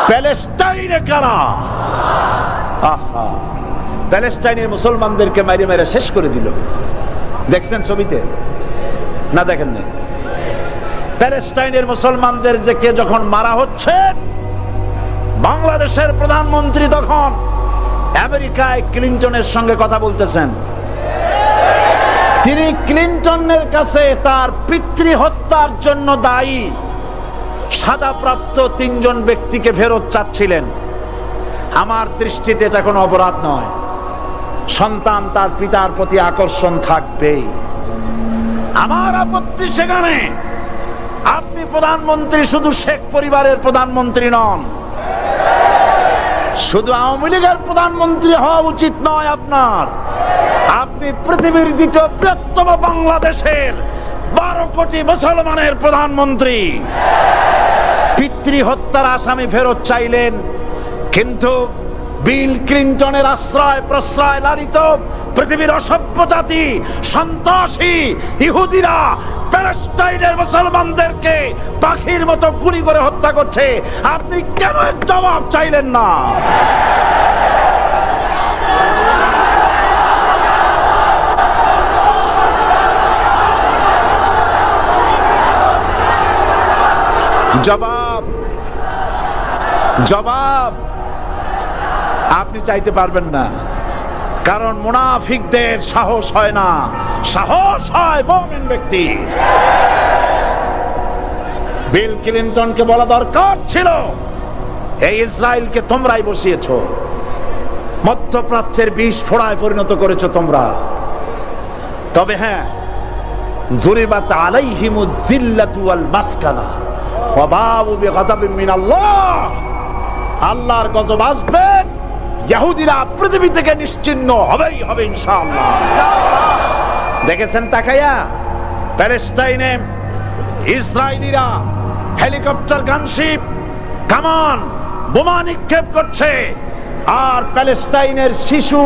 প্যালেস্টাইনে কারা? আহা, প্যালেস্টাইনের মুসলমানদেরকে মেরে মেরে শেষ করে দিল। দেখছেন ছবিতে না? দেখেন না? প্যালেস্টাইনের মুসলমানদের যে কে যখন মারা হচ্ছে, বাংলাদেশের প্রধানমন্ত্রী তখন আমেরিকায় ক্লিনটনের সঙ্গে কথা বলতেছেন। তিনি ক্লিনটনের কাছে তার পিতৃ হত্যার জন্য দায়ী সাজাপ্রাপ্ত 3 জন ব্যক্তিকে ফেরত চাচ্ছিলেন। আমার দৃষ্টিতে এটা কোনো অপরাধ নয়। সন্তান তার পিতার প্রতি আকর্ষণ থাকবেই। আমার আপত্তি সেখানে আপনি প্রধানমন্ত্রী শুধু শেখ পরিবারের প্রধানমন্ত্রী নন, শুধু আওয়ামী লীগের প্রধানমন্ত্রী হওয়া উচিত নয় আপনার। আপনি পৃথিবীর দ্বিতীয় বৃহত্তম বাংলাদেশের 12 কোটি মুসলমানের প্রধানমন্ত্রী। পিতৃ হত্যার আসামি ফেরত চাইলেন, কিন্তু বিল ক্লিনটনের আশ্রয় প্রশ্রয় লালিত পৃথিবীর অসভ্য জাতি সন্ত্রাসী ইহুদিরা প্যালেস্টাইনের মুসলমানদেরকে পাখির মতো গুলি করে হত্যা করছে। আপনি কেন এর জবাব চাইলেন না? জবাব জবাব আপনি চাইতে পারবেন না, কারণ মুনাফিকদের সাহস হয় না, সাহস হয় মুমিন ব্যক্তি। বিল ক্লিনটনকে বলা দরকার ছিল, এই ইসরায়েলকে তোমরাই বসিয়েছো, মধ্যপ্রাচ্যের বিষ ফোড়ায় পরিণত করেছো তোমরা। তবে হ্যাঁ, যুরিবাত আলাইহিমুজ যিল্লাতু ওয়াল মাসকানা ওয়া বাউ বিগাদাবিন মিনাল্লাহ। আল্লাহর গজব আসবে, ইহুদিরা পৃথিবী থেকে নিশ্চিহ্ন হবেই হবে ইনশাআল্লাহ। দেখেছেন তাকায়া প্যালেস্টাইনে ইসরায়েলিরা হেলিকপ্টার, গানশিপ, কামান, বোমা নিক্ষেপ করছে, আর প্যালেস্টাইনের শিশু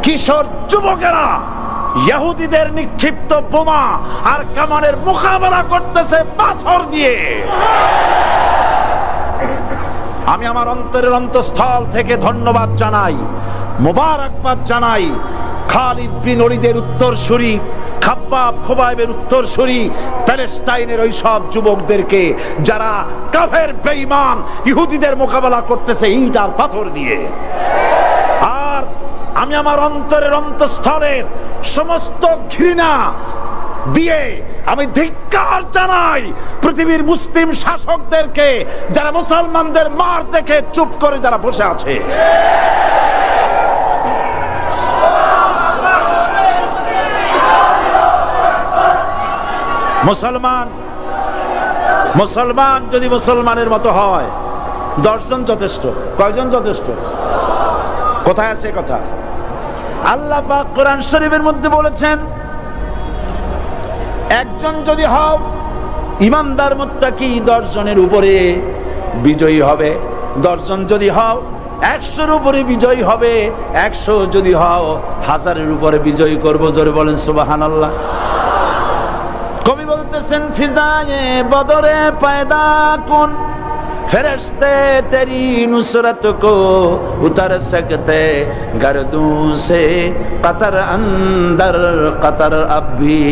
কিশোর যুবকেরা ইহুদিদের নিক্ষিপ্ত বোমা আর কামানের মোকাবেলা করতেছে পাথর দিয়ে। আমি আমার অন্তরের অন্তঃস্থল থেকে ধন্যবাদ জানাই, মোবারকবাদ জানাই খালিদ বিন ওলীদের উত্তরসূরি, খাব্বাব খোবাইবের উত্তরসূরি প্যালেস্টাইনের ওই সব যুবকদেরকে যারা কাফের বেঈমান ইহুদিদের মোকাবেলা করতেছে ইট আর পাথর দিয়ে। আর আমি আমার অন্তরের অন্তঃস্থলের সমস্ত ঘৃণা দিয়ে আমি ধিক্কার জানাই পৃথিবীর মুসলিম শাসকদেরকে, যারা মুসলমানদের মার দেখে চুপ করে যারা বসে আছে। মুসলমান যদি মুসলমানের মতো হয়, 10 জন যথেষ্ট। কয়জন যথেষ্ট? কোথায় আছে কথা? আল্লাহ পাক কোরআন শরীফের মধ্যে বলেছেন, একজন যদি হও ইমানদার মুত্তাকি 10 জনের উপরে বিজয়ী হবে। 10 জন যদি হও 100-এর উপরে বিজয়ী হবে। 100 যদি হও 1000-এর উপরে বিজয়ী করব। জোরে বলেন সুবহানাল্লাহ। কবি বলতেছেন, ফিজায়ে বদরে পয়দা কুন ফেরেশতে তেরি নুসরত কো উতার সকতে গর্দু সে কতর অন্দর কতর আবি।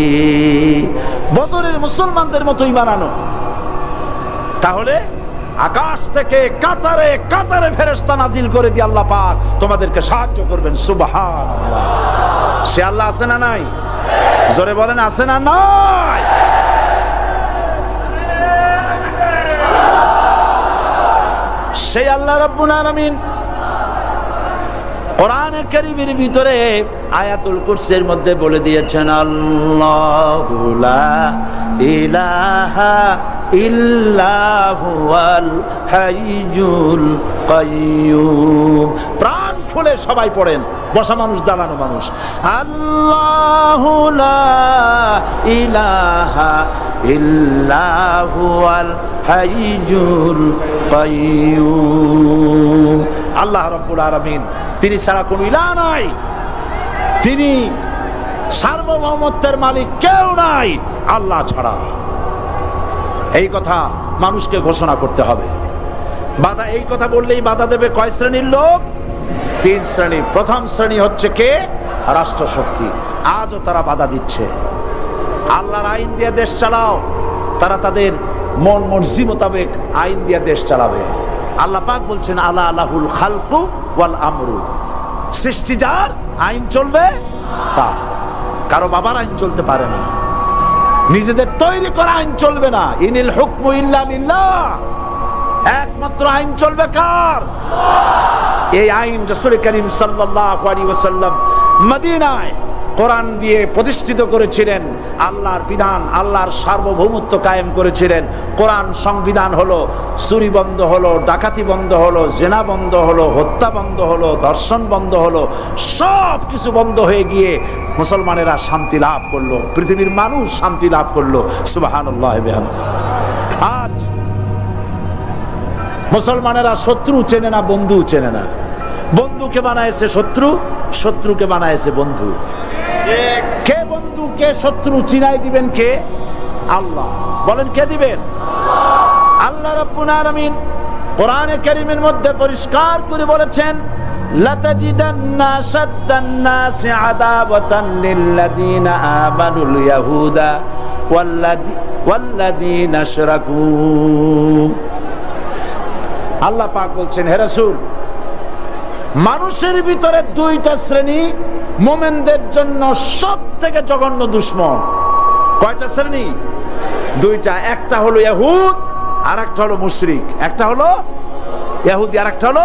বদরের মুসলমানদের মতো ঈমান আনো, তাহলে আকাশ থেকে কাতারে কাতারে ফেরেশতা নাজিল করে দিয়ে আল্লাহ পাক তোমাদেরকে সাহায্য করবেন। সুবহানাল্লাহ। সে আল্লাহ আছে না নাই? জোরে বলেন, আছে না নাই? সেই আল্লাহ রাব্বুল আলামিন কোরআনে কারীমের ভিতরে আয়াতুল কুরসির মধ্যে বলে দিয়েছেন, আল্লাহু লা ইলাহা ইল্লা হুয়াল হাইয়ুল কাইয়্যুম। প্রাণ খুলে সবাই পড়েন, বসা মানুষ, দাঁড়ানো মানুষ। আল্লাহু লা ইলাহা ইল্লা হুয়াল হাইয়ুল কাইয়্যুম। আল্লাহ রাব্বুল আলামিন, তিনি ছাড়া কোনো ইলাহ নাই, তিনি সার্বভৌমত্বের মালিক, কেউ নাই আল্লাহ ছাড়া। এই কথা মানুষকে ঘোষণা করতে হবে। বাধা, এই কথা বললেই বাধা দেবে কয় শ্রেণীর লোক? 3 শ্রেণী। প্রথম শ্রেণী হচ্ছে কে? রাষ্ট্রশক্তি। আজও তারা বাধা দিচ্ছে। আল্লাহর আইন দিয়ে দেশ চালাও, তারা তাদের মন মর্জি মোতাবেক আইন দিয়ে দেশ চালাবে। আল্লাহ পাক বলছেন আলা আলাহুল খালকু ওয়াল আমরু, সৃষ্টি যার, আইন চলবে তা। কারো বাবার আইন চলতে পারে না, নিজেদের তৈরি করা আইন চলবে না। ইনিল হুকমু ইল্লা লিল্লাহ, একমাত্র আইন চলবে কার? এই আইন রাসূল করিম সাল্লাল্লাহু আলাইহি ওয়াসাল্লাম মদিনায় কোরআন দিয়ে প্রতিষ্ঠিত করেছিলেন। আল্লাহর বিধান, আল্লাহর সার্বভৌমত্ব কায়েম করেছিলেন। কোরআন সংবিধান হলো, চুরি বন্ধ হলো, ডাকাতি বন্ধ হলো, জেনা বন্ধ হলো, হত্যা বন্ধ হলো, ধর্ষণ বন্ধ হলো, সব কিছু বন্ধ হয়ে গিয়ে মুসলমানেরা শান্তি লাভ করলো, পৃথিবীর মানুষ শান্তি লাভ করলো। সুবহানাল্লাহ বিহামদিহি। আজ মুসলমানেরা শত্রু চেনে না, বন্ধু চেনে না। বন্ধুকে বানাইছে শত্রু, শত্রুকে বানাইছে বন্ধু। কে বন্ধু কে শত্রু চিনাই দিবেন কে? আল্লাহ। বলেন কে দিবেন? আল্লাহ রাব্বুল আলামিন কোরআনে কারীমের মধ্যে পরিষ্কার করে বলেছেন লাতাজিদান্না শাদ্দান নাসি আদাওয়াতান লিল্লাযিনা আমানুল ইয়াহুদা ওয়াল্লাযিনা আশরাকু। আল্লাহ পাক বলছেন হে রাসূল, মানুষের ভিতরে 2টা শ্রেণী মুমিনদের জন্য সবথেকে জঘন্য দুশমন। কয়টা শ্রেণী? 2টা। একটা হলো ইহুদ আর একটা হলো মুশরিক। একটা হলো ইহুদি আর একটা হলো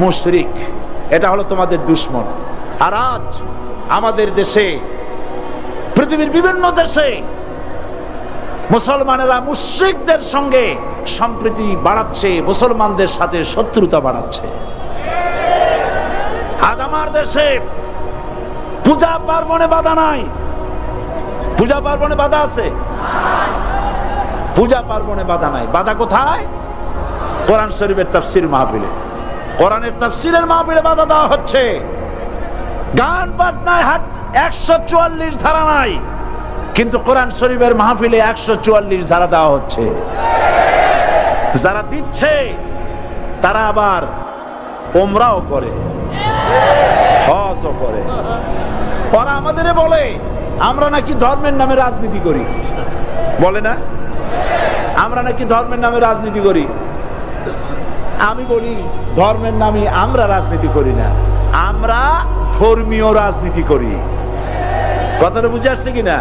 মুশরিক। এটা হলো তোমাদের দুশমন। আর আজ আমাদের দেশে, পৃথিবীর বিভিন্ন দেশে মুসলমানেরা মুশরিকদের সঙ্গে সম্প্রীতি বাড়াচ্ছে, মুসলমানদের সাথে শত্রুতা বাড়াচ্ছে। আজ আমার দেশে পূজা পার্বণে বাধা নাই। পূজা পার্বণে বাধা আছে? পূজা পার্বণে বাধা নাই। বাধা কোথায়? কোরআন শরীফের তাফসীর মাহফিলে। কোরআনের তাফসীরের মাহফিলে বাধা দেওয়া হচ্ছে। গান বাজনায় 144 ধারা নাই, কিন্তু কোরআন শরীফের মাহফিলে 144 ধারা দেওয়া হচ্ছে। যারা দিচ্ছে তারা আবার ওমরাও করে, হজও করে। ওরা আমাদের বলে আমরা নাকি ধর্মের নামে রাজনীতি করি। বলে না? আমরা নাকি ধর্মের নামে রাজনীতি করি। আমি বলি ধর্মের নামে আমরা রাজনীতি করি না, আমরা ধর্মীয় রাজনীতি করি। কথাটা বুঝে আসছে কিনা?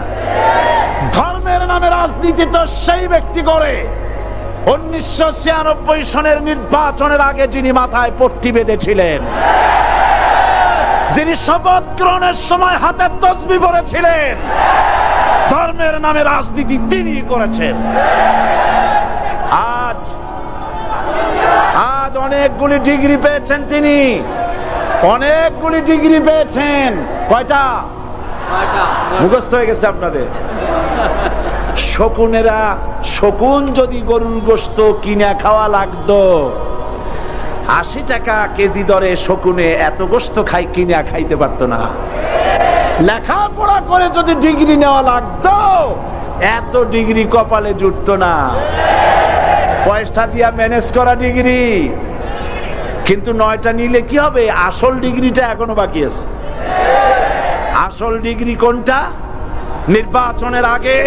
ধর্মের নামে রাজনীতি তো সেই ব্যক্তি করে 1996 সনের নির্বাচনের আগে যিনি মাথায় পট্টি বেঁধেছিলেন, যিনি শপথ গ্রহণের সময় হাতে তসবিহ পরেছিলেন। ধর্মের নামে রাজনীতি তিনি করেছেন। আজ অনেকগুলি ডিগ্রি পেয়েছেন তিনি, অনেকগুলি ডিগ্রি পেয়েছেন। কয়টা? মুখস্থ হয়ে গেছে আপনাদের। শকুনেরা, শকুন যদি গরুর গোশত কিনে খাওয়া লাগতো, 80 টাকা কেজি দরে শকুনে এত গোশত কিনে খাইতে পারতো না। লেখাপড়া করে যদি ডিগ্রি নেওয়া লাগতো, এত ডিগ্রি কপালে জুটতো না। পয়সা দিয়া ম্যানেজ করা ডিগ্রি। কিন্তু 9টা নিলে কি হবে? আসল ডিগ্রিটা এখনো বাকি আছে। আসল ডিগ্রি কোনটা? নির্বাচনের আগে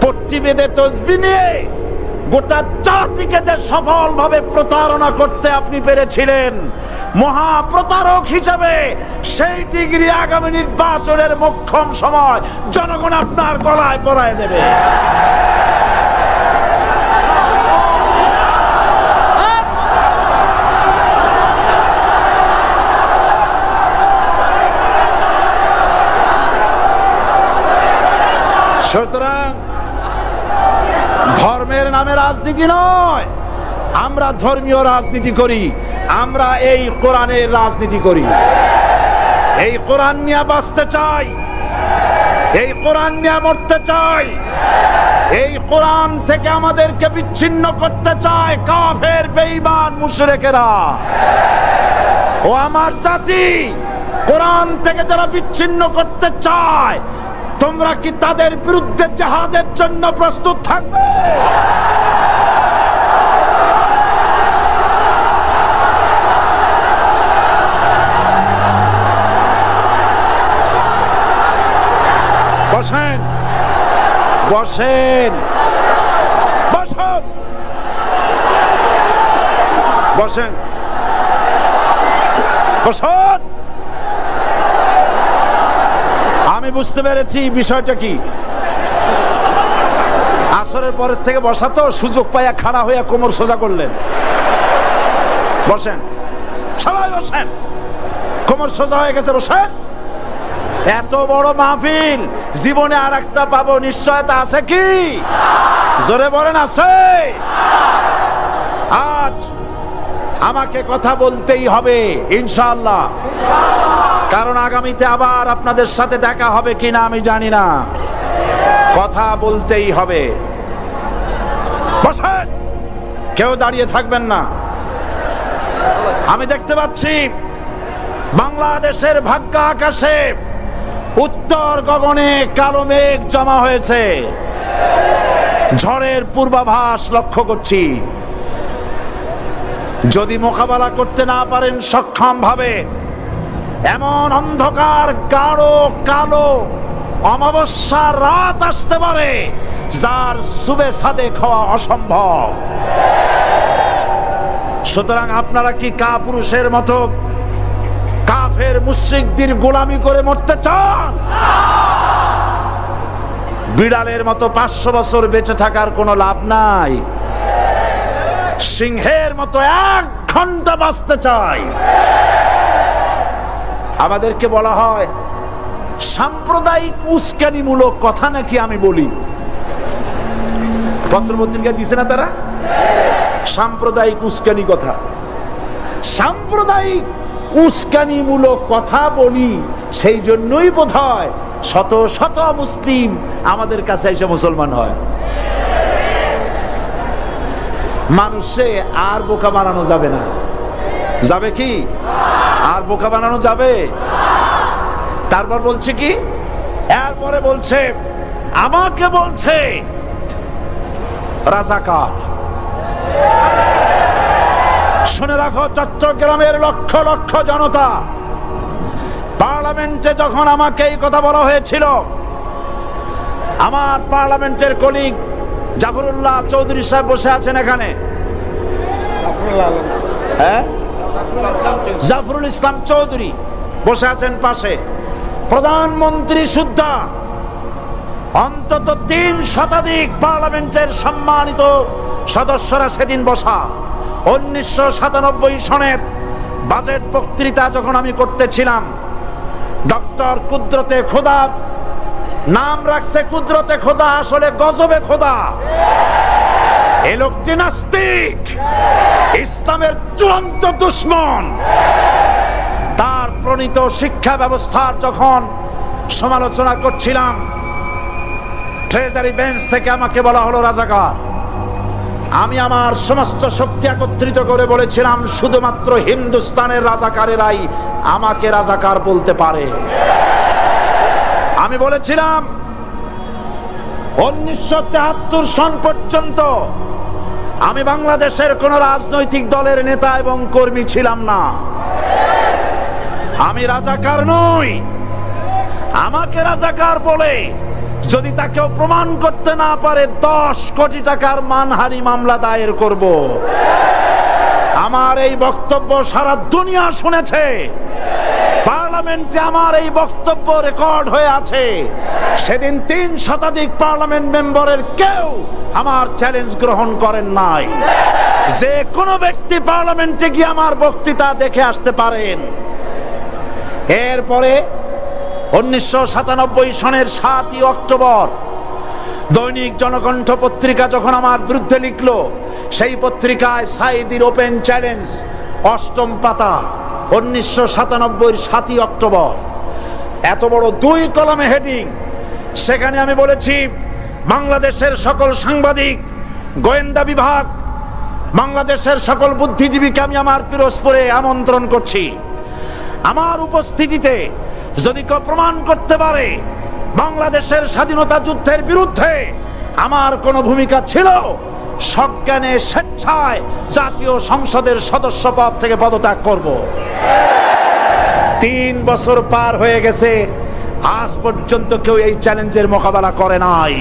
পট্টি বেঁধে তসবিহ নিয়ে গোটা জাতিকে যে সফলভাবে প্রতারণা করতে আপনি পেরেছিলেন মহা প্রতারক হিসেবে, সেই ডিগ্রি আগামী নির্বাচনের মোক্ষম সময় জনগণ আপনার গলায় পরায় দেবে। সুতরাং ধর্মের নামে রাজনীতি নয়, আমরা ধর্মীয় রাজনীতি করি। আমরা এই কোরআনের রাজনীতি করি। এই কোরআন নিয়ে বাঁচতে চাই, এই কোরআন নিয়ে মরতে চাই। এই কোরআন থেকে আমাদেরকে বিচ্ছিন্ন করতে চায় কাফের, বেঈমান, মুশরিকেরা। ও আমার জাতি, কোরআন থেকে যারা বিচ্ছিন্ন করতে চায়, তোমরা কি তাদের বিরুদ্ধে জিহাদের জন্য প্রস্তুত থাকবে? বসেন, বসুন, বসেন, বসুন। আমি বুঝতে পেরেছি বিষয়টা কি। আসরের পরের থেকে বসা তো, সুযোগ পাইয়া খাড়া হইয়া কোমর সোজা করলেন। বসেন, সবাই বসেন, কোমর সোজা হয়ে গেছে, বসেন। এত বড় মাহফিল, জীবনে আর একটা পাবো নিশ্চয়তা আছে কি? জোরে বলেন আছে? আজ আমাকে কথা বলতেই হবে ইনশাআল্লাহ, কারণ আগামীতে আবার আপনাদের সাথে দেখা হবে কিনা আমি জানি না। কথা বলতেই হবে। বসেন, কেউ দাঁড়িয়ে থাকবেন না। আমি দেখতে পাচ্ছি বাংলাদেশের ভাগ্য আকাশে উত্তর গগনে কালো মেঘ জমা হয়েছে, ঝড়ের পূর্বাভাস লক্ষ্য করছি। যদি মোকাবেলা করতে না পারেন সক্ষম ভাবে, এমন অন্ধকার গাঢ় কালো অমাবস্যার রাত আসতে পারে যার সুবে সাদেক হওয়া অসম্ভব। সুতরাং আপনারা কি কাপুরুষের মতো কাফের মুশরিকদের গোলামি করে মরতে চান? বিড়ালের মতো 500 বছর বেঁচে থাকার কোনো লাভ নাই। সিংহের মতো 1 ঘন্টা বাঁচতে চাই। আমাদেরকে বলা হয় সাম্প্রদায়িক উস্কানিমূলক কথা নাকি আমি বলি। পত্রপত্রিকা দিছে না তারা? সাম্প্রদায়িক উস্কানি কথা, সাম্প্রদায়িক উস্কানিমূলক কথা বলি। সেই জন্যই বোধহয় শত শত মুসলিম আমাদের কাছে এসে মুসলমান হয়। মানুষে আর বোকা বানানো যাবে না। যাবে কি? আর বোকা বানানো যাবে? তারপর বলছে কি, এরপরে বলছে আমাকে বলছে রাজাকার। শুনে রাখো চট্টগ্রামের লক্ষ লক্ষ জনতা, পার্লামেন্টে যখন আমাকে এই কথা বলা হয়েছিল, আমার পার্লামেন্টের কলিগ জাফরুল্লাহ চৌধুরী সাহেব বসে আছেন এখানে, হ্যাঁ, জাফরুল ইসলাম চৌধুরী বসে আছেন পাশে, প্রধানমন্ত্রী সুদ্ধা, অন্তত 3 শতাধিক পার্লামেন্টের সম্মানিত সদস্যরা সেদিন বসা। 1997 সনের বাজেট বক্তৃতা যখন আমি করতেছিলাম, ডক্টর কুদরতে খোদা, নাম রাখছে কুদরতে খোদা, আসলে গজবে খোদা। এই লোকটি নাস্তিক, ইসলামের চূড়ান্ত দুশমন। তার প্রণীত শিক্ষা ব্যবস্থার যখন সমালোচনা করছিলাম, ট্রেজারি বেঞ্চ থেকে আমাকে বলা হলো রাজাকার। আমি আমার সমস্ত শক্তি একত্রিত করে বলেছিলাম শুধুমাত্র হিন্দুস্তানের রাজাকারেরাই আমাকে রাজাকার বলতে পারে। আমি বলেছিলাম 1973 সন পর্যন্ত আমি বাংলাদেশের কোন রাজনৈতিক দলের নেতা এবং কর্মী ছিলাম না। আমি রাজাকার নই। আমাকে রাজাকার বলে যদি তাকেও প্রমাণ করতে না পারে 10 কোটি টাকার মানহানি মামলা দায়ের করব। আমার এই বক্তব্য সারা দুনিয়া শুনেছে। পার্লামেন্টে আমার এই বক্তব্য রেকর্ড হয়ে আছে। সেদিন 3 শতাধিক পার্লামেন্ট মেম্বারের কেউ আমার চ্যালেঞ্জ গ্রহণ করেন নাই। যে কোনো ব্যক্তি পার্লামেন্টে গিয়ে আমার বক্তৃতা দেখে আসতে পারেন। এরপরে 1997 সনের 7 অক্টোবর দৈনিক জনকণ্ঠ পত্রিকা যখন আমার বিরুদ্ধে লিখলো, সেই পত্রিকায় সাইদির ওপেন চ্যালেঞ্জ 8ম পাতা, 1997 7 অক্টোবর, এত বড় 2 কলামে হেডিং। সেখানে আমি বলেছি বাংলাদেশের সকল সাংবাদিক, গোয়েন্দা বিভাগ, বাংলাদেশের সকল বুদ্ধিজীবীকে আমি আমার পিরোজপুরে আমন্ত্রণ করছি। আমার উপস্থিতিতে যদি কেউ প্রমাণ করতে পারে বাংলাদেশের স্বাধীনতা যুদ্ধের বিরুদ্ধে আমার কোনো ভূমিকা ছিল, সজ্ঞানে স্বেচ্ছায় জাতীয় সংসদের সদস্য পদ থেকে পদত্যাগ করব। 3 বছর পার হয়ে গেছে, আজ পর্যন্ত কেউ এই চ্যালেঞ্জের মোকাবেলা করে নাই।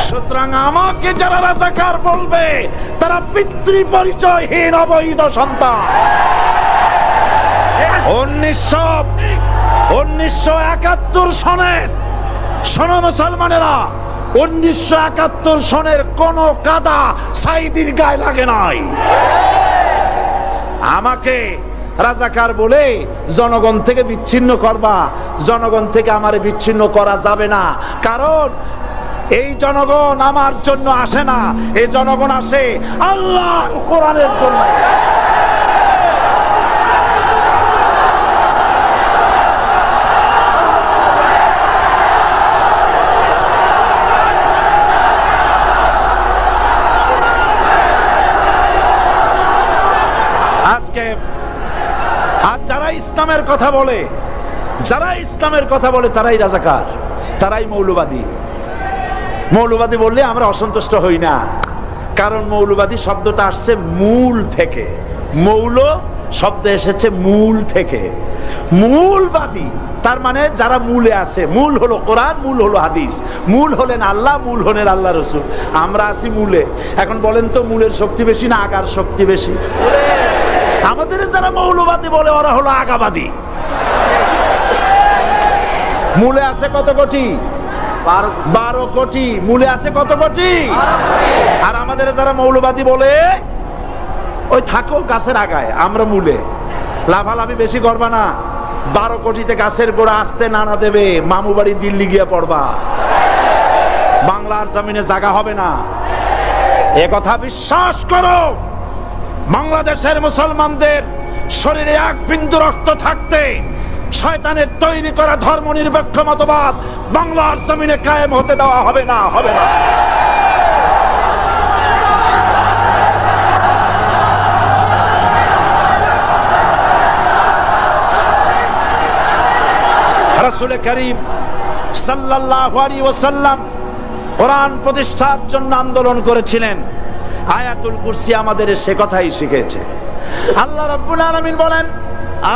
সুতরাং আমাকে যারা রাজাকার বলবে তারা পিতৃ পরিচয়হীন অবৈধ সন্তান। 1971 সনের, শোনো মুসলমানেরা, 1971 সনের কোন কাদা সাইদির গায়ে লাগে নাই। আমাকে রাজাকার বলে জনগণ থেকে বিচ্ছিন্ন করবা, জনগণ থেকে আমারে বিচ্ছিন্ন করা যাবে না। কারণ এই জনগণ আমার জন্য আসে না, এই জনগণ আসে আল্লাহর কোরআনের জন্য। আজকে আর যারা ইসলামের কথা বলে, যারা ইসলামের কথা বলে তারাই রাজাকার, তারাই মৌলবাদী। মৌলবাদী বললে আমরা অসন্তুষ্ট হই না, কারণ মৌলবাদী শব্দটা আসছে মূল থেকে। মৌল শব্দ এসেছে মূল থেকে। মূলবাদী তার মানে যারা মূলে আছে। মূল হলো কোরআন, মূল হলো হাদিস, মূল হলেন আল্লাহ, মূল হলেন আল্লাহ রসুল। আমরা আছি মূলে। এখন বলেন তো মূলের শক্তি বেশি না আগার শক্তি বেশি? আমাদের যারা মৌলবাদী বলে ওরা হলো আগাবাদী। মূলে আছে কত কোটি? 12 কোটি। মূলে আছে কত কোটি? আর আমাদের যারা মৌলবাদী বলে ওই থাকো গাছের আগায়, আমরা মূলে। লাভালাভি বেশি করবা না, 12 কোটিতে গাছের গোড়া আসতে নানা দেবে, মামু বাড়ি দিল্লি গিয়ে পড়বা, বাংলার জমিনে জায়গা হবে না। এ কথা বিশ্বাস করো। বাংলাদেশের মুসলমানদের শরীরে এক বিন্দু রক্ত থাকতে শয়তানের তৈরি করা ধর্ম নিরপেক্ষ মতবাদ বাংলার জমিনে কায়েম হতে দেওয়া হবে না, হবে না। রাসূল করিম সাল্লাল্লাহু আলাইহি ওয়াসাল্লাম কোরআন প্রতিষ্ঠার জন্য আন্দোলন করেছিলেন। আয়াতুল কুরসি আমাদের সে কথাই শিখেছে। আল্লাহ রাব্বুল আলামিন বলেন,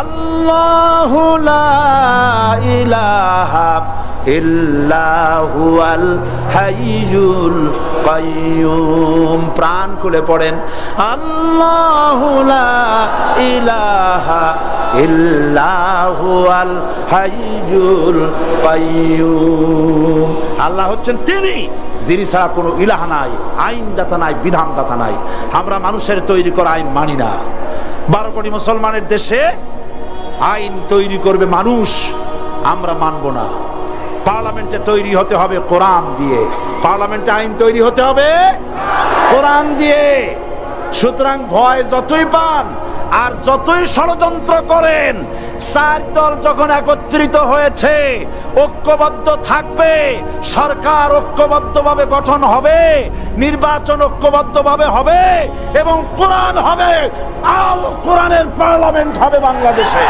আল্লাহু লা ইলাহা ইল্লা হুয়াল হাইয়ুল কাইয়ুম। প্রাণ খুলে পড়েন, আল্লাহু লা ইলাহা ইল্লা হুয়াল হাইয়ুল কাইয়ুম। আল্লাহ হচ্ছেন তিনি, যিনি ছাড়া কোনো ইলাহ নাই, আইনদাতা নাই, বিধানদাতা নাই। আমরা মানুষের তৈরি করা আইন মানি না। 12 কোটি মুসলমানের দেশে আইন তৈরি করবে মানুষ, আমরা মানব না। পার্লামেন্টে তৈরি হতে হবে কোরআন দিয়ে, পার্লামেন্টে আইন তৈরি হতে হবে কোরআন দিয়ে। সুতরাং ভয় যতই পান আর যতই ষড়যন্ত্র করেন, 4 দল যখন একত্রিত হয়েছে, ঐক্যবদ্ধ থাকবে, সরকার ঐক্যবদ্ধভাবে গঠন হবে, নির্বাচন ঐক্যবদ্ধভাবে হবে এবং কোরআন হবে, আল কোরআনের পার্লামেন্ট হবে বাংলাদেশে।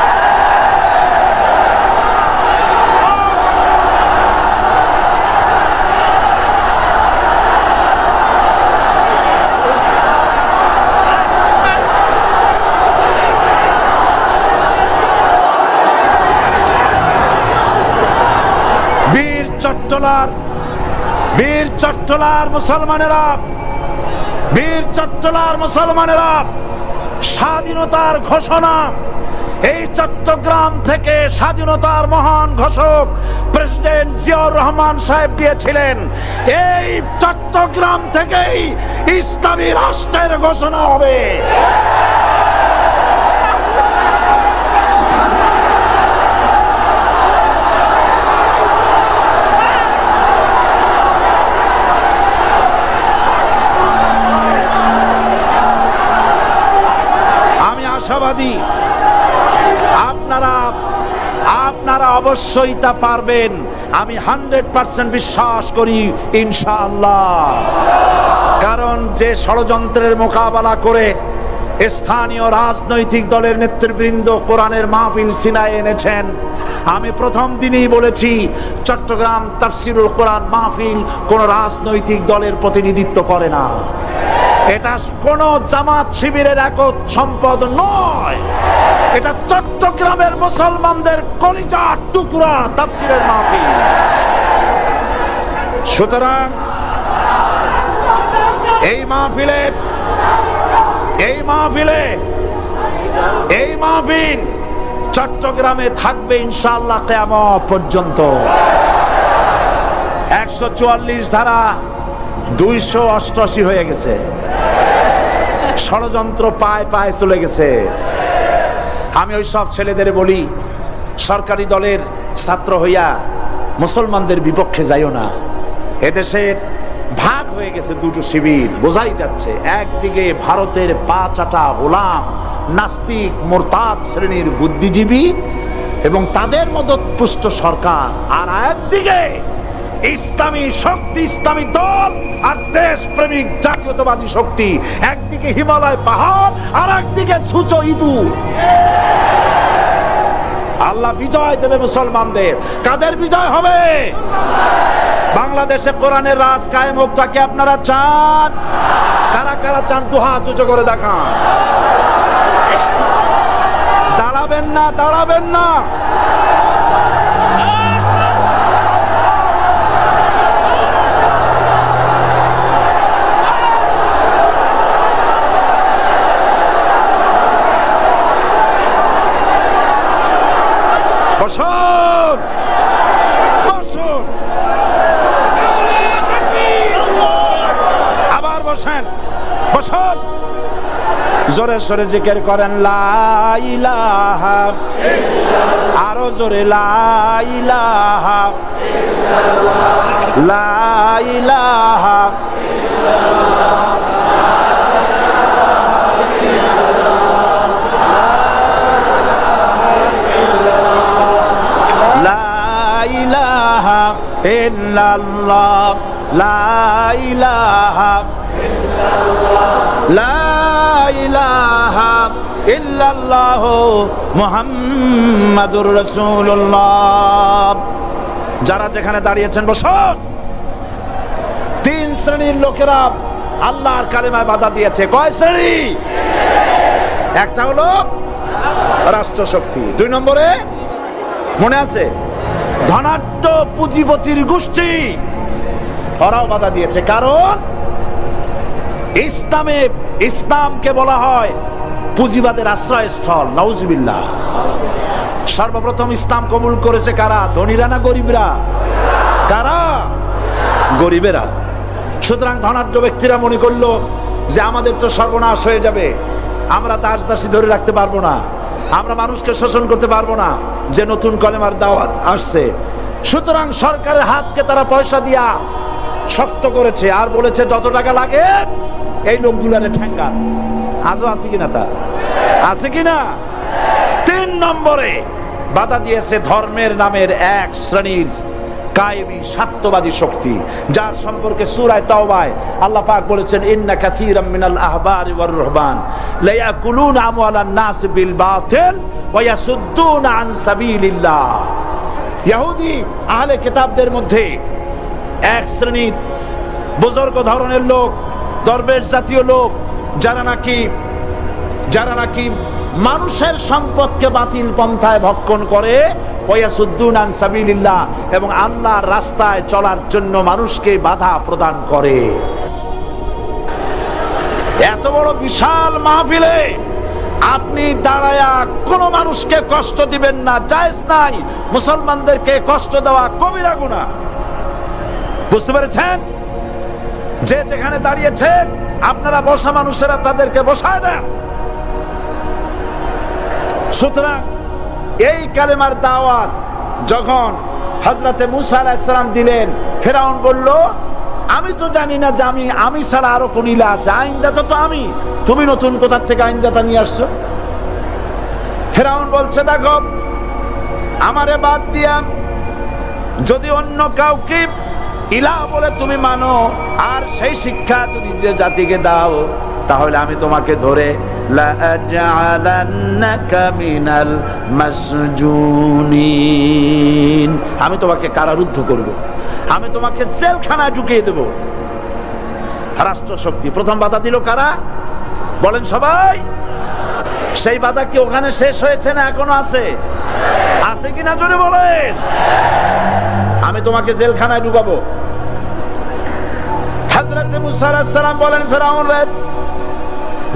বীর চট্টলার মুসলমানেরা, বীর চট্টলার মুসলমানেরা স্বাধীনতার ঘোষণা এই চট্টগ্রাম থেকে স্বাধীনতার মহান ঘোষক প্রেসিডেন্ট জিয়াউর রহমান সাহেব দিয়েছিলেন। এই চট্টগ্রাম থেকেই ইসলামী রাষ্ট্রের ঘোষণা হবে। আশাবাদী আপনারা অবশ্যই তা পারবেন। আমি 100% বিশ্বাস করি ইনশাআল্লাহ। কারণ যে ষড়যন্ত্রের মোকাবেলা করে স্থানীয় রাজনৈতিক দলের নেতৃবৃন্দ কোরআনের মাহফিল সিনায় এনেছেন, আমি প্রথম দিনই বলেছি চট্টগ্রাম তাফসিরুল কোরআন মাহফিল কোন রাজনৈতিক দলের প্রতিনিধিত্ব করে না। এটা কোন জামাত শিবিরের একক সম্পদ নয়। এটা চট্টগ্রামের মুসলমানদের কলিজার টুকরা তাফসীরের মাহফিল। সুতরাং এই মাহফিল চট্টগ্রামে থাকবে ইনশাআল্লাহ কিয়ামত পর্যন্ত। 144 ধারা 288 হয়ে গেছে, ষড়যন্ত্র পায় পায় চলে গেছে। আমি ওই সব ছেলেদের বলি, সরকারি দলের ছাত্র হইয়া মুসলমানদের বিপক্ষে যাইও না। এদেশের ভাগ হয়ে গেছে দুটো শিবির, বোঝাই যাচ্ছে। একদিকে ভারতের পা চাটা গোলাম নাস্তিক মোরতাদ শ্রেণীর বুদ্ধিজীবী এবং তাদের মদতপুষ্ট সরকার, আর একদিকে ইসলামী শক্তি, ইসলামী দল আর দেশ প্রেমিক জাতীয়তাবাদী শক্তি। একদিকে হিমালয় পাহাড় আর একদিকে সূচ ইঁদুর। আল্লাহ বিজয় দেবে মুসলমানদের। কাদের বিজয় হবে? বাংলাদেশে কোরআনের রাজ কায়েম হোক, তাকে আপনারা চান? কারা কারা চান দু হাত উঁচু করে দেখান। দাঁড়াবেন না, দাঁড়াবেন না। বসুন, বসুন, আবার বসেন, বসুন। জোরে সরে জিকির করেন লা ইলাহা ইল্লাল্লাহ, আরো জোরে লা ইলাহা ইল্লাল্লাহ, লা ইলাহা ইল্লাল্লাহ, লা ইলাহা ইল্লাল্লাহ, লা ইলাহা ইল্লাল্লাহ মুহাম্মাদুর রাসূলুল্লাহ। যারা যেখানে দাঁড়িয়েছেন বসুন। তিন শ্রেণীর লোকেরা আল্লাহর কালেমায় বাধা দিয়েছে। কয় শ্রেণী? একটা হলো রাষ্ট্রশক্তি, 2 নম্বরে মনে আছে ধনাঢ্য পুঁজিপতির গোষ্ঠী, ওরাও বাধা দিয়েছে। কারণ ইসলামকে বলা হয় পুঁজিবাদের আশ্রয়স্থল। নাউজুবিল্লাহ। সর্বপ্রথম ইসলাম কবুল করেছে কারা? ধনীরা না গরিবরা? কারা? গরিবেরা। সুতরাং ধনাঢ্য ব্যক্তিরা মনে করলো যে আমাদের তো সর্বনাশ হয়ে যাবে, আমরা দাস দাসী ধরে রাখতে পারবো না, আমরা মানুষকে শোষণ করতে পারবো না, যে নতুন কলেমার দাওয়াত আসছে। সুতরাং সরকারের হাতকে তারা পয়সা দিয়া শক্ত করেছে আর বলেছে যত টাকা লাগে এই লোকগুলারে ঠেঙ্গান। আজও আছে কিনা? তা আছে কিনা? 3 নম্বরে বাধা দিয়েছে ধর্মের নামের এক শ্রেণীর কায়েমি স্বার্থবাদী শক্তি, যার সম্পর্কে সূরা তাওবায় আল্লাহ পাক বলেছেন ইন্না কাসীরাম মিনাল আহবারি ওয়ার রুহবান লা ইয়াকুলুনা আমওয়ালান নাস বিল বাতিল ওয়া ইয়াসুদ্দুনা আন সাবিলিল্লাহ। ইহুদি আহলে কিতাবদের মধ্যে এক শ্রেণীর বুজুর্গ ধরনের লোক, দরবেশ জাতীয় লোক, যারা নাকি মানুষের সম্পদকে বাতিল পন্থায় ভক্ষণ করে, ওয়াসুদ্দুনা আন সাবিলিল্লাহ, এবং আল্লাহর রাস্তায় চলার জন্য মানুষকে বাধা প্রদান করে। এত বড় বিশাল মাহফিলে আপনি দাঁড়ায়া কোন মানুষকে কষ্ট দিবেন না, জায়েজ নাই। মুসলমানদেরকে কষ্ট দেওয়া কবিরা গুনাহ। বুঝতে পেরেছেন? যে যেখানে দাঁড়িয়েছে আপনারা বসা মানুষেরা তাদেরকে বসায় দেন। সুতরাং এই কালেমার দাওয়াত যখন হযরতে মুসা আলাইহিস সালাম দিলেন, ফেরাউন বলল আমি তো জানি না যে আমি ছাড়া আরো কোন ইলাহ আছে, আইনদাতা তো আমি, তুমি নতুন কোথা থেকে আইনদাতা নিয়ে আসছো? ফেরাউন বলছে দেখো আমারে বাদ দিয়া যদি অন্য কাউকে ইলাহ বলে তুমি মানো আর সেই শিক্ষা যদি যে জাতিকে দাও, তাহলে আমি তোমাকে ধরে লাআজআলান্নাকা মিনাল মাসজুনিন, আমি তোমাকে কারারুদ্ধ করব, আমি তোমাকে জেলখানায় ঢুকিয়ে দেব। রাষ্ট্রশক্তি প্রথম বাধা দিল কারা? বলেন সবাই। সেই বাধা কি ওখানে শেষ হয়েছে না এখনো আছে? আছে কিনা জোরে বলেন। আমি তোমাকে জেলখানায় ঢুকাবো। হযরত মুসা আলাইহিস সালাম বলেন, ফেরাউন রে,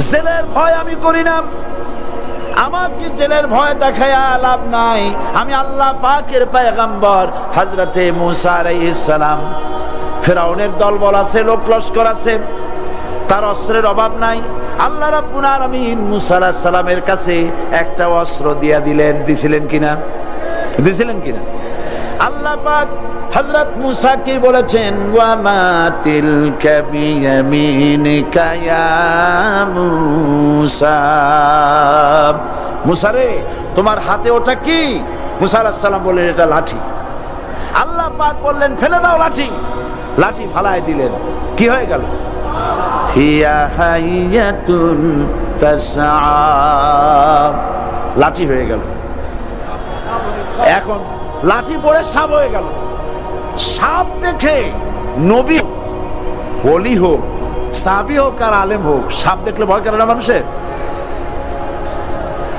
জেলের ভয় আমি করি না, আমার কি জেলের ভয় দেখায়া লাভ নাই। আমি আল্লাহ পাকের পয়গম্বর হযরত মুসা আলাইহিস সালাম। ফেরাউনের দলবল আছে, লোক লস্কর আছে, তার অস্ত্রের অভাব নাই। আল্লাহ রাব্বুল আলামিন মুসা আলাইহিস সালামের কাছে একটা অস্ত্র দিয়া দিলেন। দিছিলেন কিনা? দিছিলেন কিনা? আল্লাহ পাক হযরত মুসা কি বলেছেন, ওয়া মা তিলকা বিয়ামিনিকা ইয়া মুসা। মুসা রে, তোমার হাতে ওটা কি? মুসা আলাইহিস সালাম বললেন, এটা লাঠি। আল্লাহ পাক বললেন, ফেলে দাও লাঠি। লাঠি ফালায় দিলেন। কি হয়ে গেল? হিয়া হাইয়াতুন তাসআ, লাঠি হয়ে গেল। এখন লাঠি পড়ে সাপ হয়ে গেল। সাপ দেখে নবী ওলি হোক, সাহাবী হোক আর আলেম হোক, সাপ দেখলে ভয় করে না মানুষের?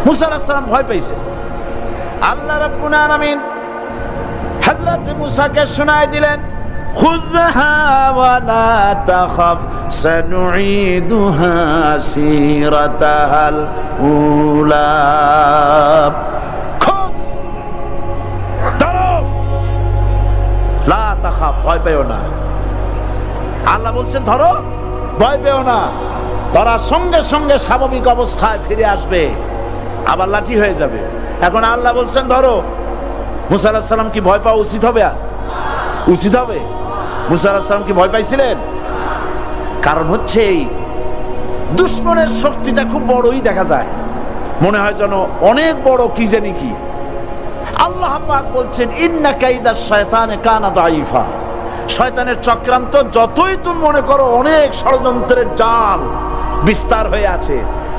মুসা আলাইহিস সালাম ভয় পেয়েছে। আল্লাহ রাব্বুল আলামিন হযরত মুসাকে শোনায় দিলেন, খুযহা ওয়া লা তাখাফ সানুঈদুহা সিরাতাহাল উলা। লা তাখাফ, ভয় পেও না। আল্লাহ বলছেন ধরো, ভয় পেও না। ধরার সঙ্গে সঙ্গে স্বাভাবিক অবস্থায় ফিরে আসবে, আবার লাঠি হয়ে যাবে। এখন আল্লাহ বলছেন ধরো। মুসা আলাইহিস সালাম কি ভয় পাওয়া উচিত হবে? উচিত হবে? মুসা আলাইহিস সালাম কি ভয় পাইছিলেন? কারণ হচ্ছে এই দুশমনের শক্তিটা খুব বড়ই দেখা যায়, মনে হয় যেন অনেক বড় কি জানি কি। আল্লাহ পাক বলছেন, ইন্না কাইদাশ শায়তানে কানা দাঈফা। শয়তানের চক্রান্ত যতই তুমি মনে করো অনেক ষড়যন্ত্রের জাল বিস্তার হয়ে আছে,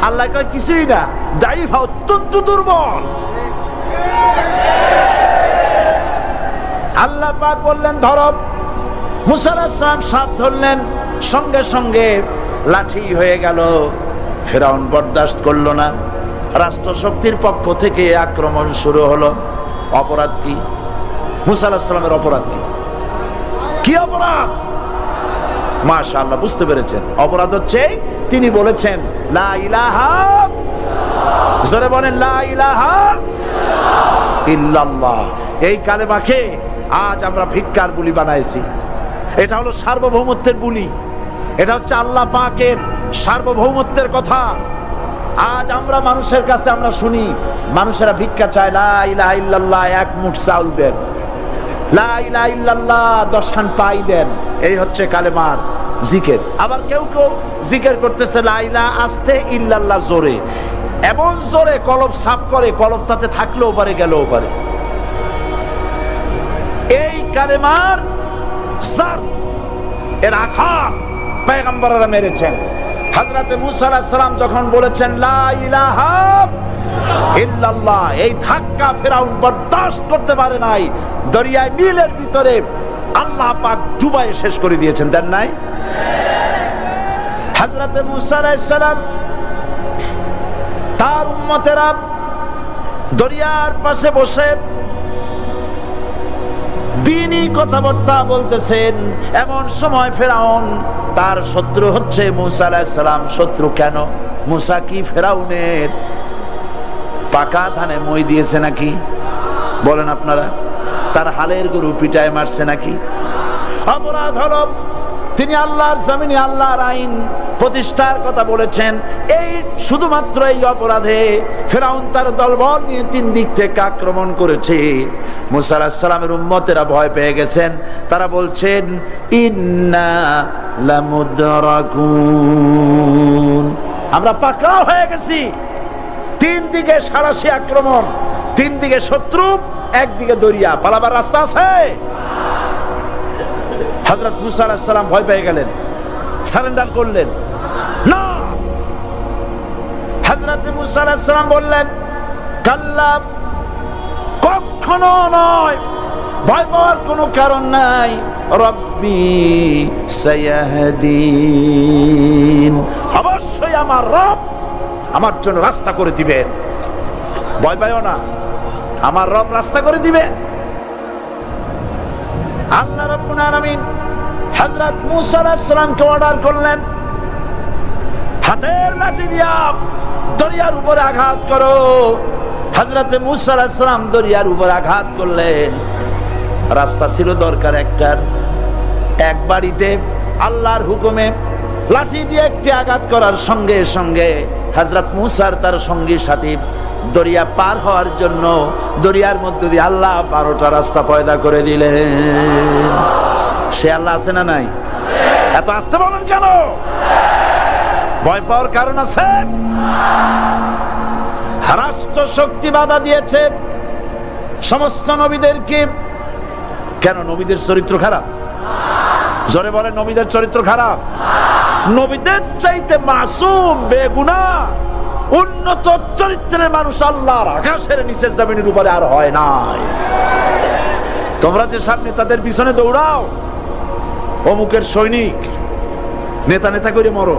আল্লাহ কয় কিছুই না, দাঈফা, অত্যন্ত দুর্বল। আল্লাহ পাক বললেন ধরো। মুসা আলাইহিস সালাম সাপ ধরলেন, সঙ্গে সঙ্গে লাঠি হয়ে গেল। ফেরাউন বরদাস্ত করলো না। রাষ্ট্রশক্তির পক্ষ থেকে আক্রমণ শুরু হলো। অপরাধ কি? মুসা আলাইহিস সালামের অপরাধ কি? কি অপরাধ? মাশাআল্লাহ, বুঝতে পেরেছেন। অপরাধ হচ্ছে তিনি বলেছেন লা ইলাহা, জোরে বলেন লা ইলাহা ইল্লাল্লাহ। এই কালেমাকে আজ আমরা ভিক্ষার বুলি বানাইছি। এটা হলো সার্বভৌমত্বের বুলি, এটা হচ্ছে আল্লাহ পাকের সার্বভৌমত্বের কথা। আজ আমরা মানুষের কাছে আমরা শুনি, মানুষেরা ভিক্ষা চায়, লা ইলাহা ইল্লাল্লাহ, এক মুঠ চাউল দেন, লা ইলাহা ইল্লাল্লাহ 10 খান পাই দেন। এই হচ্ছে কালেমার জিকির। আবার কেউ কেউ জিকির করতেছে লা ইলাহা আস্তে, ইল্লাল্লাহ জোরে, এমন জোরে কলব সাফ করে, কলব তাতে থাকলেও পারে গেলেও পারে। এই কালেমার জার এর আঘাত পয়গম্বররা মেরেছেন। হযরত মুসা আলাইহিস সালাম যখন বলেছেন লা ইলাহা ইল্লাল্লাহ, এই ধাক্কা ফেরাউন বরদাস্ত করতে পারে নাই। দরিয়ায় নীলের ভিতরে আল্লাহ পাক ডুবাই শেষ করে দিয়েছেন, দেন নাই? হযরত মুসা আলাইহিস সালাম তার উম্মতেরা দরিয়ার পাশে বসে দ্বীনি কথাবার্তা বলতেছেন। এমন সময় ফেরাউন, তার শত্রু হচ্ছে মুসা আলাইহিস সালাম। শত্রু কেন? মুসা কি ফেরাউনের পাকা ধানে মই দিয়েছে নাকি? বলেন আপনারা। তার হালের গরু পিটায় মারছে নাকি? অপরাধ হলো তিনি আল্লাহর জমিনে আল্লাহর আইন প্রতিষ্ঠার কথা বলেছেন। এই শুধুমাত্র এই অপরাধে ফেরাউন তার দলবল নিয়ে 3 দিক থেকে আক্রমণ করেছে। মুসা আলাইহিস সালামের উম্মতেরা ভয় পেয়ে গেছেন। তারা বলছেন ইন্না লামুদরাকুন, আমরা পাকড়াও হয়ে গেছি। 3 দিকে সারাশি আক্রমণ, 3 দিকে শত্রু, একদিকে দরিয়া, পালাবার রাস্তা আছে? হযরত মুসা আলাইহিস সালাম ভয় পেয়ে গেলেন, সারেন্ডার করলেন না। হযরত মুসা আলাইহিস সালাম বললেন কাল্লা, কখনো নয়, ভয় পাওয়ার কোনো কারণ নাই। রব্বি সায়াহদিন, অবশ্যই আমার রব আমার জন্য রাস্তা করে দিবেন। ভয় পাইও না, আমার রব রাস্তা করে দিবেন। আল্লাহ রাব্বুল আলামিন হযরত মূসা আলাইহিস সালামকে অর্ডার করলেন, হাতের লাঠি দিয়া দরিয়ার উপরে আঘাত করো। হযরত মূসা আলাইহিস সালাম দরিয়ার উপরে আঘাত করলেন। রাস্তা ছিল দরকার একটার, এক বাড়িতে আল্লাহর হুকুমে লাঠি দিয়ে একটি আঘাত করার সঙ্গে সঙ্গে হযরত মূসার তার সঙ্গী সাথী দরিয়া পার হওয়ার জন্য দরিয়ার মধ্যে দিয়ে আল্লাহ 12টা রাস্তা পয়দা করে দিলেন। সে আল্লাহ আছে না নাই? এত আসতে বলেন কেন? ভয় পাওয়ার কারণ আছে? রাষ্ট্র শক্তি বাধা দিয়েছে সমস্ত নবীদেরকে। কেন? নবীদের চরিত্র খারাপ? জোরে বলে, নবীদের চরিত্র খারাপ? নবীদের চাইতে মাসুম বেগুনাহ উন্নত চরিত্রের মানুষ আল্লাহর আকাশের নিচের জমিনের উপরে আর হয় নাই। তোমরা যে সামনে তাদের পিছনে দৌড়াও, অমুকের সৈনিক, নেতা নেতা করে মরো,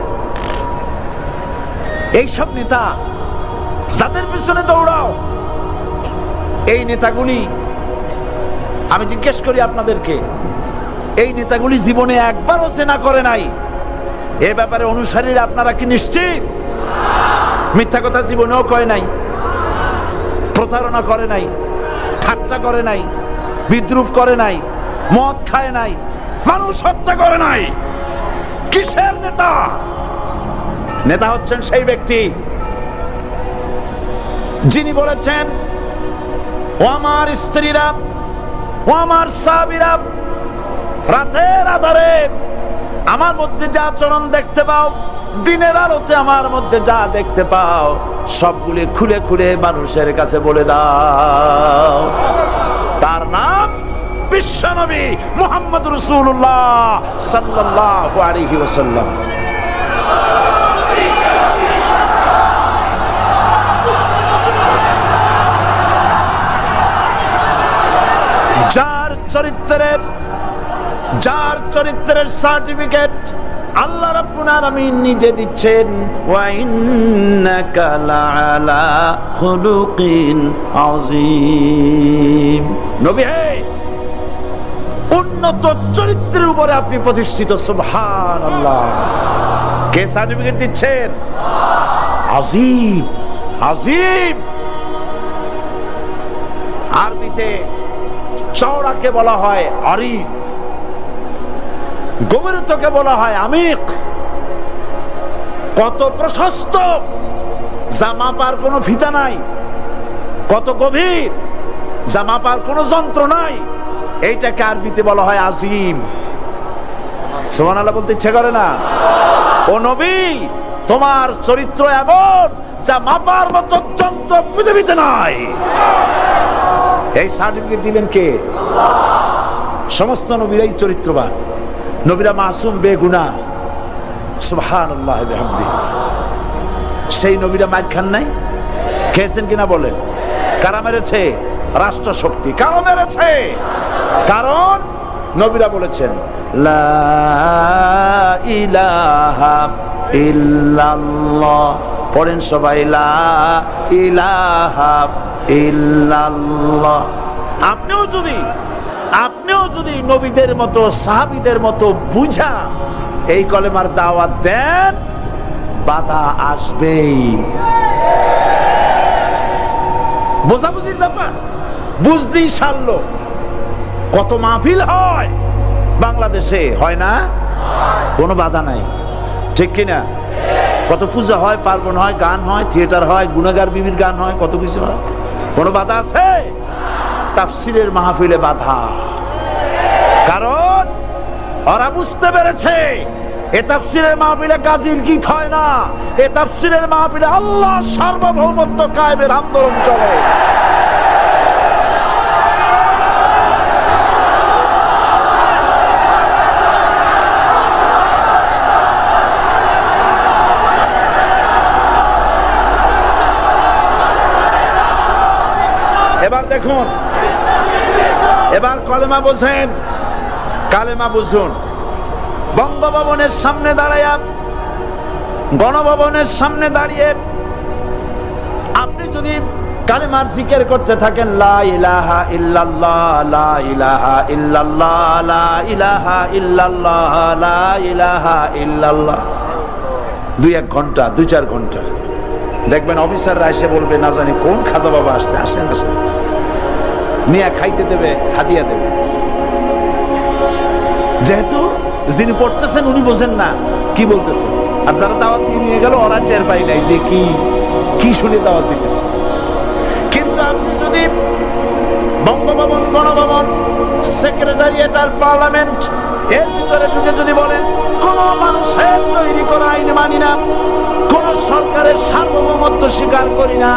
এইসব নেতা যাদের পিছনে দৌড়াও, এই নেতাগুলি, আমি জিজ্ঞেস করি আপনাদেরকে, এই নেতাগুলি জীবনে একবারও চেনা করে নাই। এ ব্যাপারে অনুসারীরা আপনারা কি নিশ্চিত? মিথ্যা কথা জীবনেও কয় নাই, প্রতারণা করে নাই, ঠাট্টা করে নাই, বিদ্রুপ করে নাই, মদ খায় নাই, মানুষ হত্যা করে নাই। কিসের নেতা? নেতা হচ্ছেন সেই ব্যক্তি যিনি বলেছেন, ও আমার স্ত্রীরা, ও আমার সাহাবীরা, রাতের আধারে আমার মধ্যে যা আচরণ দেখতে পাও, দিনের আলোতে আমার মধ্যে যা দেখতে পাও, সবগুলি খুলে খুলে মানুষের কাছে বলে দাও। তার নাম বিশ্বনবী মুহাম্মদ রাসূলুল্লাহ সাল্লাল্লাহু আলাইহি ওয়াসাল্লাম। যার চরিত্রের সার্টিফিকেট আল্লাহ রাব্বুল আলামিন নিজে দিচ্ছেন, ওয়া ইন্নাকা লাআলা খুলুকিন আযীম। নবী হে, উন্নত চরিত্রের উপরে আপনি প্রতিষ্ঠিত। সুবহানাল্লাহ। কে সার্টিফিকেট দিচ্ছেন? আযীম, আযীম। আরবিতে চওড়াকে বলা হয় আরিদ, গভীরতাকে বলা হয় আমিক। কত প্রশস্ত, যা মাপার কোনো ফিতা নাই, কত গভীর, যা মাপার কোনো যন্ত্র নাই, এইটাকে আরবিতে বলা হয় আজিম। সুবহানাল্লাহ বলতে ইচ্ছে করে না? ও নবী, তোমার চরিত্র এমন যা মাপার মতো যন্ত্র পৃথিবীতে নাই। এই সার্টিফিকেট দিলেন কে? সমস্ত নবীরাই চরিত্রবান, নবীরা মাসুম বেগুনাহ। সুবহানাল্লাহ বিহামদিহি। সেই নবীরা মার খান নাই? খেয়েছেন কিনা বলেন? কারা মেরেছে? রাষ্ট্র শক্তি। কারা মেরেছে? কারণ নবীরা বলেছেন লা ইলাহা ইল্লাল্লাহ। পড়েন সবাই, লা ইলাহা ইল্লাল্লাহ। আপনিও যদি নবীদের মতো, সাহাবীদের মতো বুঝা এই কলেমার দাওয়াত দেন, বাধা আসবেই। বোঝাবুঝির ব্যাপার, বুঝতেই সারলো। কত মাহফিল হয় বাংলাদেশে, হয় না? কোনো বাধা নাই, ঠিক কিনা? কত পূজা হয়, পার্বণ হয়, গান হয়, থিয়েটার হয়, গুনাহগার বিবির গান হয়, কত কিছু হয়। কোনো বাধা আছে? তাফসীরের মাহফিলে বাধা। কারণ ওরা বুঝতে পেরেছে এ তাফসীরের মাহফিলে গাজীর গীত হয় না, এ তাফসীরের মাহফিলে আল্লাহ সার্বভৌমত্ব কায়েমের আন্দোলন চলে। এবার দেখুন, এবার কলেমা বোঝেন, কালেমা বুঝুন। বঙ্গভবনের সামনে দাঁড়াইয়া, গণভবনের সামনে দাঁড়িয়ে যদি কালেমার জিকির করতে থাকেন, লা ইলাহা ইল্লাল্লাহ, লা ইলাহা ইল্লাল্লাহ, লা ইলাহা ইল্লাল্লাহ, লা ইলাহা ইল্লাল্লাহ, 2-1 ঘন্টা, 2-4 ঘন্টা, দেখবেন অফিসাররা এসে বলবে, না জানি কোন খাজা বাবা আসছে, আসেন আসেন, নিয়ে খাইতে দেবে, হাদিয়া দেবে। যেহেতু যিনি পড়তেছেন উনি বোঝেন না কি বলতেছেন, আর যারা দাওয়াত দিয়ে নিয়ে গেল ওরা টের পাই নাই যে কি শুনে দাওয়াত দিতেছে। কিন্তু আপনি যদি বঙ্গভবন, গণভবন, সেক্রেটারিয়েট আর পার্লামেন্ট এর ভিতরে ঢুকে যদি বলেন, কোন মানুষের তৈরি করা আইন মানি না, কোন সরকারের সার্বভৌমত্ব স্বীকার করি না,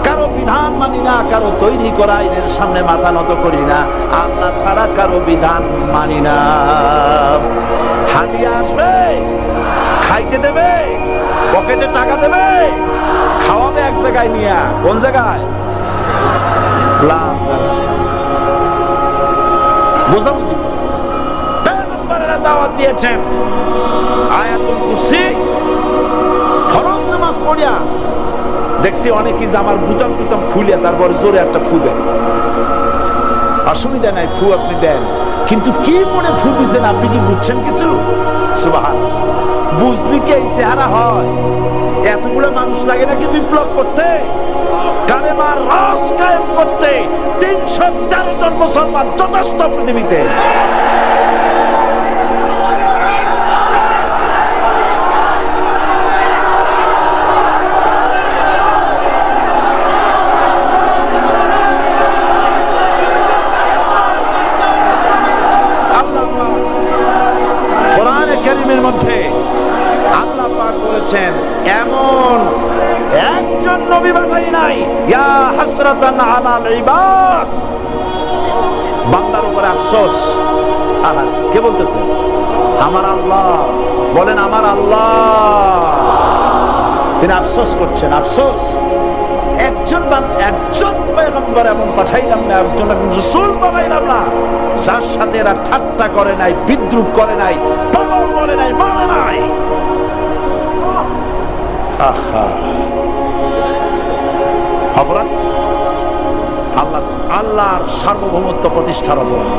কারো বিধান মানি না, কারো তৈরি করা আইনের সামনে মাথা নত করি না, আল্লাহ ছাড়া কারো বিধান মানি না, হাদিয়া আসবে, খাইতে দেবে, পকেটে টাকা দেবে, খাওয়াবে এক জায়গায় নিয়ে, কোন জায়গায়? বোঝাবুঝি পয়গম্বরেরা দাওয়াত দিয়েছেন, আয়াতুল কুরসি ফরজ নামাজ পড়িয়া দেখছি অনেকেই জামার বুতাম টুতাম খুলিয়া তারপরে জোরে একটা ফু দেন। অসুবিধা নাই, ফু আপনি দেন, কিন্তু কি পড়ে ফু দিচ্ছেন আপনি কি বুঝছেন কিছু? সুবহানাল্লাহ, বুঝলি কি এই চেহারা হয়? এতগুলো মানুষ লাগে নাকি বিপ্লব করতে, কালেমার রস কায়েম করতে? 313 জন মুসলমান যথেষ্ট পৃথিবীতে। কোরআনে কারীমের মধ্যে আল্লাহ পাক বলেছেন, এমন একজন নবী বানাই নাই, ইয়া হাসরাতান আলাল ইবাদ, বান্দার উপরে আফসোস। আহা, কে বলতেছে? আমার আল্লাহ। বলেন আমার আল্লাহ, তিনি আফসোস করছেন। আফসোস, একজন পয়গম্বর এমন পাঠাইলাম না, একজন রাসূল বানাইলাম না যার সাথে এরা ঠাট্টা করে নাই, বিদ্রুপ করে নাই, পাগল বলে নাই, মানে নাই। আহা, অপরাধ আল্লাহর সার্বভৌমত্ব প্রতিষ্ঠার অপরাধ।